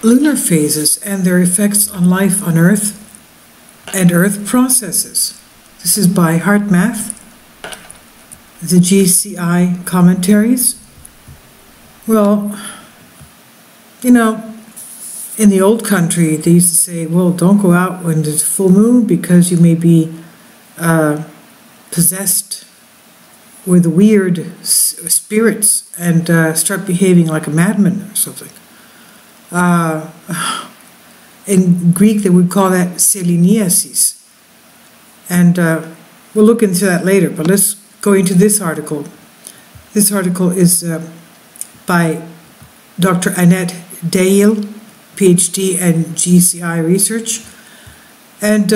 lunar phases and their effects on life on Earth and Earth processes. This is by HeartMath, the GCI commentaries. Well, you know, in the old country, they used to say, well, don't go out when there's a full moon because you may be possessed with weird spirits and start behaving like a madman or something. In Greek, they would call that seleniasis. And we'll look into that later, but let's go into this article. This article is by Dr. Annette Dale, PhD and GCI research. And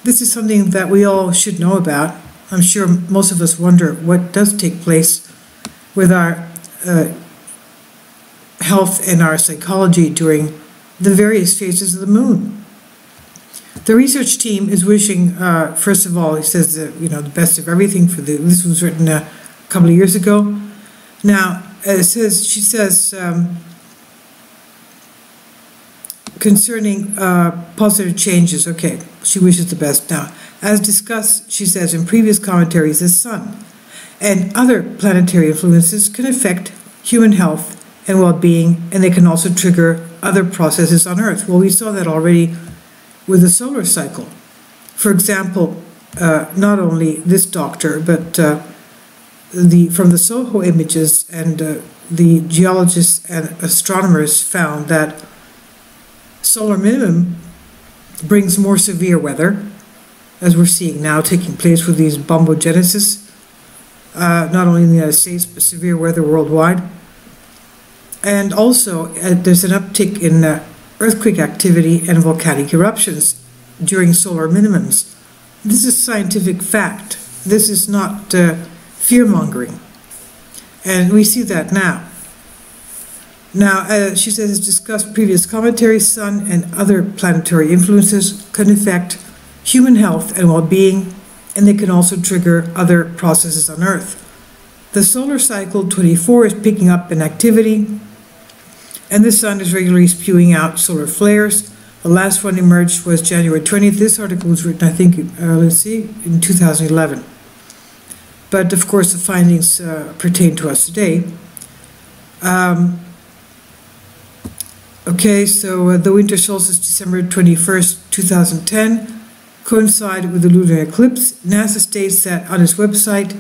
this is something that we all should know about. I'm sure most of us wonder what does take place with our health and our psychology during the various phases of the moon. The research team is wishing, first of all, he says, the best of everything for the. This was written a couple of years ago. Now, she says concerning positive changes. Okay, she wishes the best. Now, as discussed, she says in previous commentaries, the sun and other planetary influences can affect human health and well-being, and they can also trigger other processes on Earth. Well, we saw that already with the solar cycle. For example, not only this doctor, but from the SOHO images, and the geologists and astronomers found that solar minimum brings more severe weather, as we're seeing now taking place with these bombogenesis, not only in the United States, but severe weather worldwide. And also, there's an uptick in earthquake activity and volcanic eruptions during solar minimums. This is scientific fact. This is not fear-mongering. And we see that now. Now, as she says, as discussed previous commentaries, sun and other planetary influences can affect human health and well-being, and they can also trigger other processes on Earth. The solar cycle 24 is picking up in activity, and the sun is regularly spewing out solar flares. The last one emerged was January 20th. This article was written, I think, in 2011. But of course, the findings pertain to us today. Okay, so the winter solstice, December 21st, 2010, coincided with the lunar eclipse. NASA states that on its website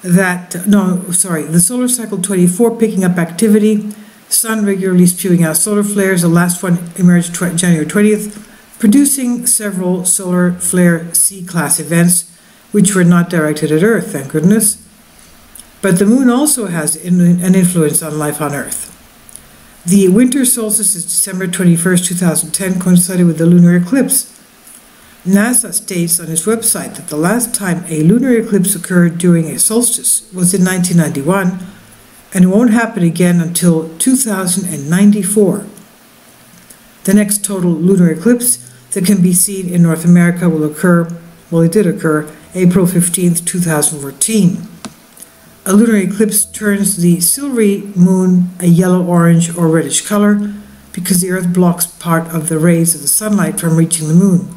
that, the solar cycle 24 picking up activity, sun regularly spewing out solar flares. The last one emerged January 20th, producing several solar flare C-class events, which were not directed at Earth, thank goodness. But the moon also has an influence on life on Earth. The winter solstice is December 21st, 2010, coincided with the lunar eclipse. NASA states on its website that the last time a lunar eclipse occurred during a solstice was in 1991, and it won't happen again until 2094. The next total lunar eclipse that can be seen in North America will occur, well, it did occur, April 15th, 2014. A lunar eclipse turns the silvery moon a yellow, orange, or reddish color because the Earth blocks part of the rays of the sunlight from reaching the moon.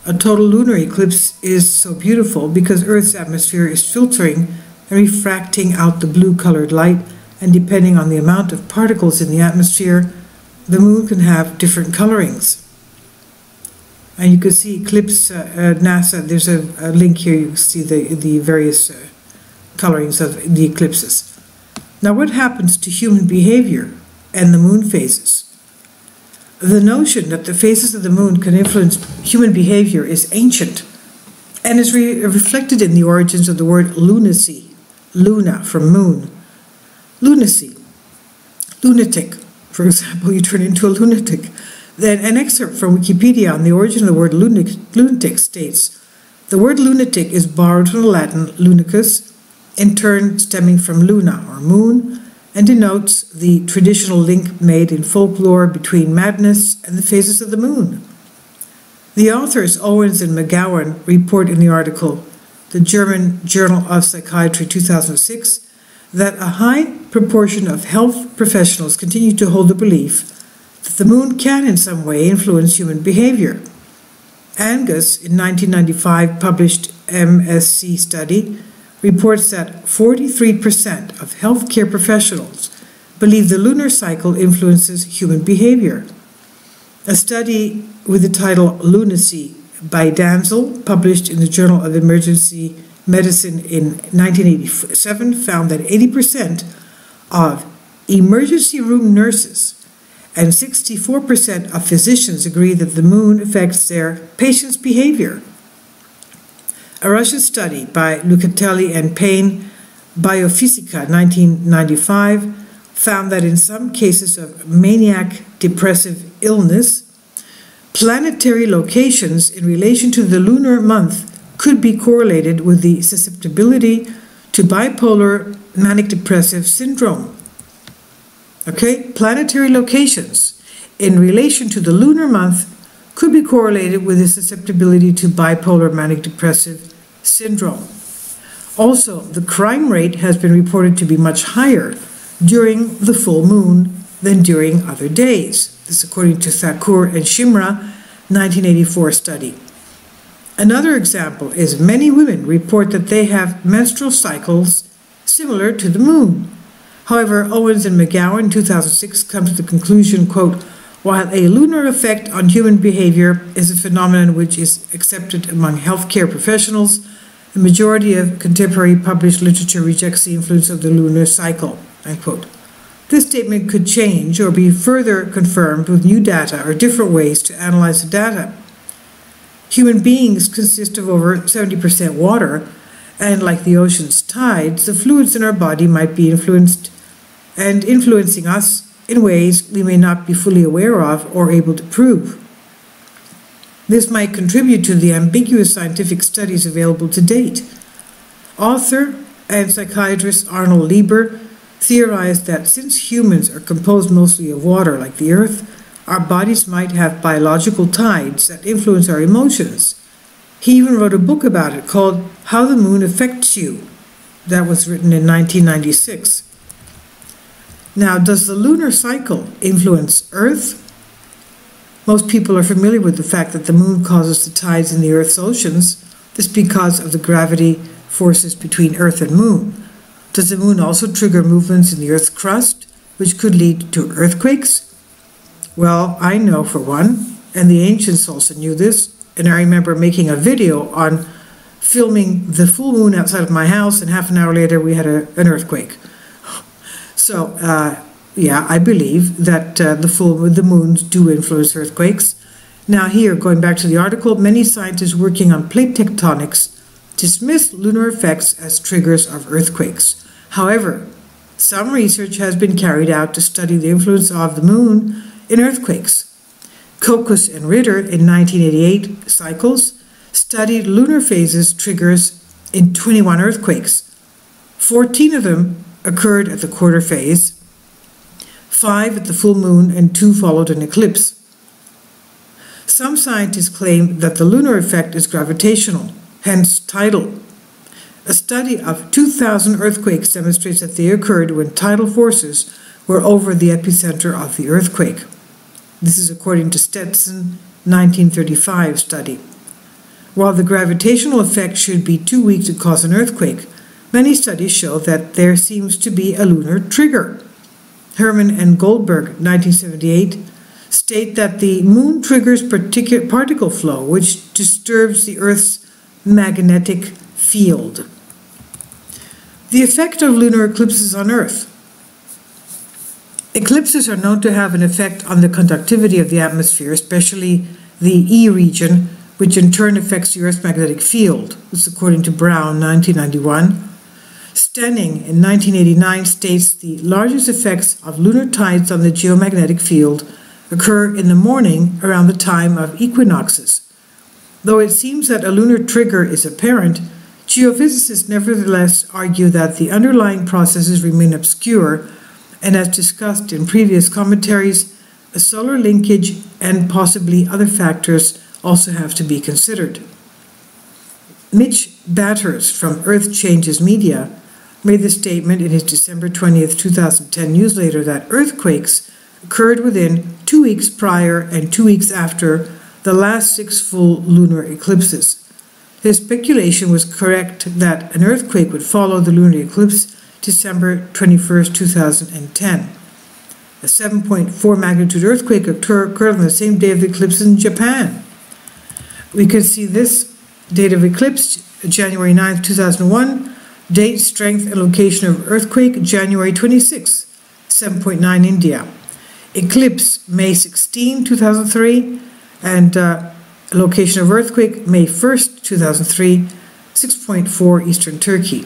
A total lunar eclipse is so beautiful because Earth's atmosphere is filtering and refracting out the blue-colored light, and depending on the amount of particles in the atmosphere, the moon can have different colorings. And you can see eclipse, NASA, there's a link here, you can see the various colorings of the eclipses. Now, what happens to human behavior and the moon phases? The notion that the phases of the moon can influence human behavior is ancient and is reflected in the origins of the word lunacy, luna from moon. Lunacy, lunatic, for example, you turn into a lunatic. Then an excerpt from Wikipedia on the origin of the word lunatic states, the word lunatic is borrowed from the Latin lunicus, in turn stemming from luna, or moon, and denotes the traditional link made in folklore between madness and the phases of the moon. The authors, Owens and McGowan, report in the article, the German Journal of Psychiatry 2006, that a high proportion of health professionals continue to hold the belief that the moon can in some way influence human behavior. Angus, in 1995 published MSc study, reports that 43% of healthcare professionals believe the lunar cycle influences human behavior. A study with the title Lunacy by Danzel, published in the Journal of Emergency Medicine in 1987, found that 80% of emergency room nurses and 64% of physicians agree that the moon affects their patients' behavior. A Russian study by Lucatelli and Payne, Biophysica, 1995, found that in some cases of maniac depressive illness, planetary locations in relation to the lunar month could be correlated with the susceptibility to bipolar manic depressive syndrome. Okay, planetary locations in relation to the lunar month could be correlated with the susceptibility to bipolar manic depressive syndrome. Also, the crime rate has been reported to be much higher during the full moon than during other days. This according to Thakur and Shimra, 1984 study. Another example is many women report that they have menstrual cycles similar to the moon. However, Owens and McGowan, 2006, come to the conclusion, quote, while a lunar effect on human behavior is a phenomenon which is accepted among healthcare professionals, the majority of contemporary published literature rejects the influence of the lunar cycle, unquote. This statement could change or be further confirmed with new data or different ways to analyze the data. Human beings consist of over 70% water, and like the ocean's tides, the fluids in our body might be influencing us in ways we may not be fully aware of or able to prove. This might contribute to the ambiguous scientific studies available to date. Author and psychiatrist Arnold Lieber theorized that since humans are composed mostly of water like the Earth, our bodies might have biological tides that influence our emotions. He even wrote a book about it called How the Moon Affects You. That was written in 1996. Now, does the lunar cycle influence Earth? Most people are familiar with the fact that the moon causes the tides in the Earth's oceans. This is because of the gravity forces between Earth and moon. Does the moon also trigger movements in the Earth's crust, which could lead to earthquakes? Well, I know for one, and the ancients also knew this, and I remember making a video on filming the full moon outside of my house, and half an hour later we had an earthquake. So, yeah, I believe that the moons do influence earthquakes. Now here, going back to the article, many scientists working on plate tectonics dismiss lunar effects as triggers of earthquakes. However, some research has been carried out to study the influence of the moon in earthquakes. Quakes and Ritter in 1988 cycles studied lunar phases triggers in 21 earthquakes. 14 of them occurred at the quarter phase, 5 at the full moon, and 2 followed an eclipse. Some scientists claim that the lunar effect is gravitational, hence tidal. A study of 2,000 earthquakes demonstrates that they occurred when tidal forces were over the epicenter of the earthquake. This is according to Stetson, 1935 study. While the gravitational effect should be too weak to cause an earthquake, many studies show that there seems to be a lunar trigger. Herman and Goldberg, 1978, state that the moon triggers particle flow, which disturbs the Earth's magnetic field. The effect of lunar eclipses on Earth. Eclipses are known to have an effect on the conductivity of the atmosphere, especially the E region, which in turn affects the Earth's magnetic field. This is according to Brown, 1991. Stenning in 1989 states the largest effects of lunar tides on the geomagnetic field occur in the morning around the time of equinoxes. Though it seems that a lunar trigger is apparent, geophysicists nevertheless argue that the underlying processes remain obscure, and as discussed in previous commentaries, a solar linkage and possibly other factors also have to be considered. Mitch Batters from Earth Changes Media made the statement in his December 20th, 2010 newsletter that earthquakes occurred within 2 weeks prior and 2 weeks after the last 6 full lunar eclipses. His speculation was correct that an earthquake would follow the lunar eclipse December 21, 2010. A 7.4 magnitude earthquake occurred on the same day of the eclipse in Japan. We can see this date of eclipse, January 9, 2001, date, strength, and location of earthquake, January 26, 7.9 India. Eclipse, May 16, 2003, and location of earthquake, May 1st, 2003, 6.4 Eastern Turkey.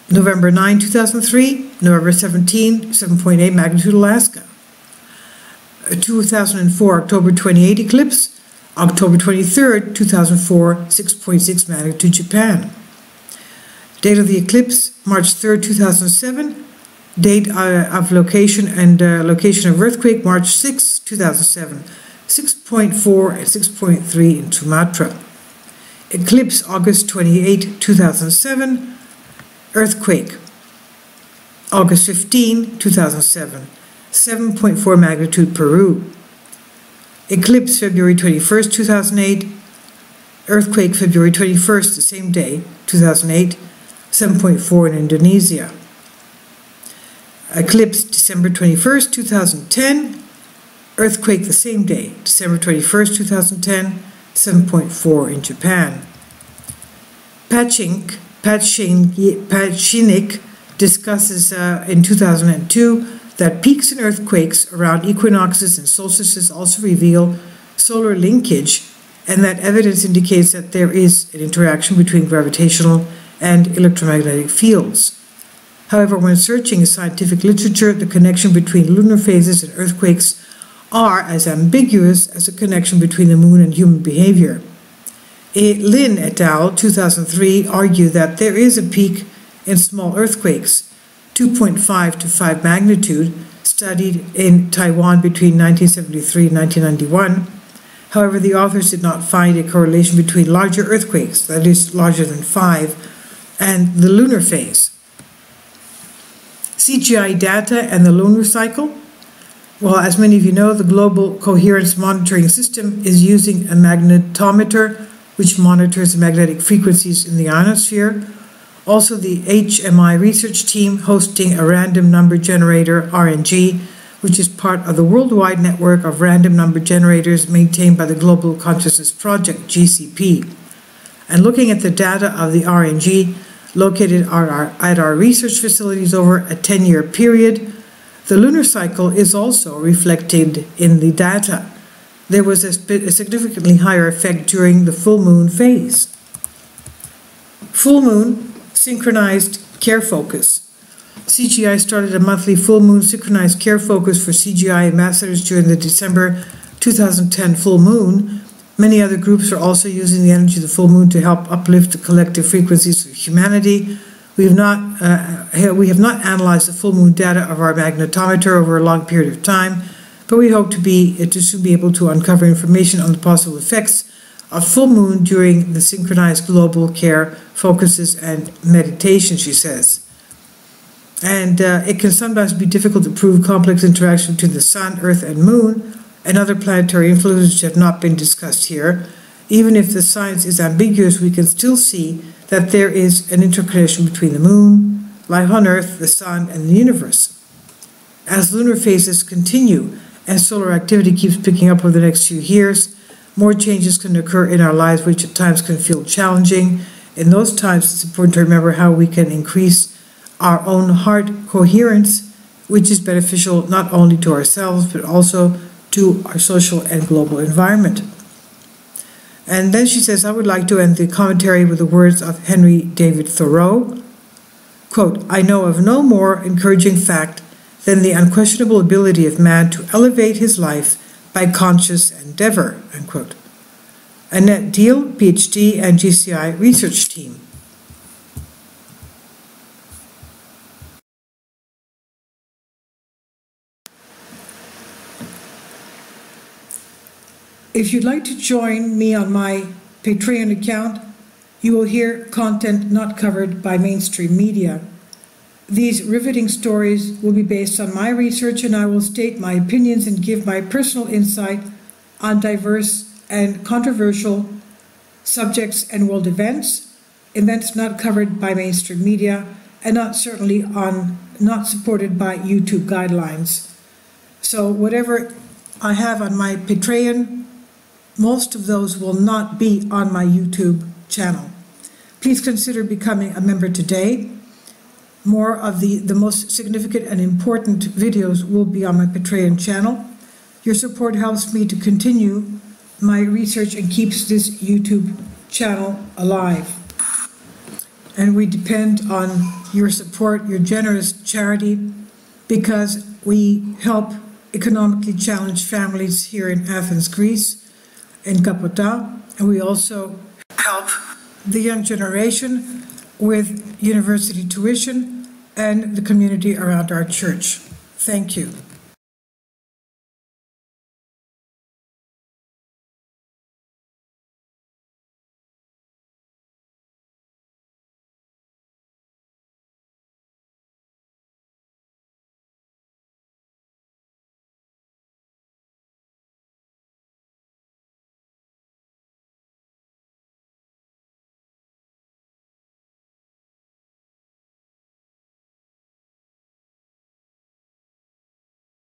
November 9, 2003, November 17, 7.8 magnitude Alaska. 2004, October 28 eclipse, October 23, 2004, 6.6 magnitude Japan. Date of the eclipse, March 3, 2007. Date of location and location of earthquake, March 6, 2007. 6.4 and 6.3 in Sumatra. Eclipse, August 28, 2007. Earthquake, August 15, 2007. 7.4 magnitude Peru. Eclipse, February 21st, 2008. Earthquake, February 21st, the same day, 2008. 7.4 in Indonesia. Eclipse, December 21st, 2010. Earthquake the same day, December 21st, 2010. 7.4 in Japan. Pachinik discusses in 2002 that peaks in earthquakes around equinoxes and solstices also reveal solar linkage, and that evidence indicates that there is an interaction between gravitational and electromagnetic fields. However, when searching in scientific literature, the connection between lunar phases and earthquakes are as ambiguous as the connection between the moon and human behavior. Lin et al. 2003 argue that there is a peak in small earthquakes, 2.5 to 5 magnitude, studied in Taiwan between 1973 and 1991. However, the authors did not find a correlation between larger earthquakes, that is, larger than 5, and the lunar phase. CGI data and the lunar cycle. Well, as many of you know, the Global Coherence Monitoring System is using a magnetometer which monitors the magnetic frequencies in the ionosphere. Also, the HMI research team hosting a random number generator, RNG, which is part of the worldwide network of random number generators maintained by the Global Consciousness Project, GCP. And looking at the data of the RNG located at our research facilities over a 10-year period, the lunar cycle is also reflected in the data. There was a significantly higher effect during the full moon phase. Full moon synchronized care focus. CGI started a monthly full moon synchronized care focus for CGI ambassadors during the December 2010 full moon. Many other groups are also using the energy of the full moon to help uplift the collective frequencies of humanity. We have not analyzed the full moon data of our magnetometer over a long period of time, but we hope to soon be able to uncover information on the possible effects of full moon during the synchronized global care focuses and meditation, she says. And it can sometimes be difficult to prove complex interaction between the sun, earth, and moon, and other planetary influences which have not been discussed here. Even if the science is ambiguous, we can still see that there is an interconnection between the moon, life on Earth, the sun, and the universe. As lunar phases continue and solar activity keeps picking up over the next few years, more changes can occur in our lives which at times can feel challenging. In those times, it's important to remember how we can increase our own heart coherence, which is beneficial not only to ourselves but also to our social and global environment. And then she says, I would like to end the commentary with the words of Henry David Thoreau. Quote, I know of no more encouraging fact than the unquestionable ability of man to elevate his life by conscious endeavor, unquote. Annette Deal, PhD, and GCI research team. If you'd like to join me on my Patreon account, you will hear content not covered by mainstream media. These riveting stories will be based on my research, and I will state my opinions and give my personal insight on diverse and controversial subjects and world events not covered by mainstream media, and not supported by YouTube guidelines. So whatever I have on my Patreon, most of those will not be on my YouTube channel. Please consider becoming a member today. More of the most significant and important videos will be on my Patreon channel. Your support helps me to continue my research and keeps this YouTube channel alive. And we depend on your support, your generous charity, because we help economically challenged families here in Athens, Greece, in Kapota, and we also help the young generation with university tuition and the community around our church. Thank you.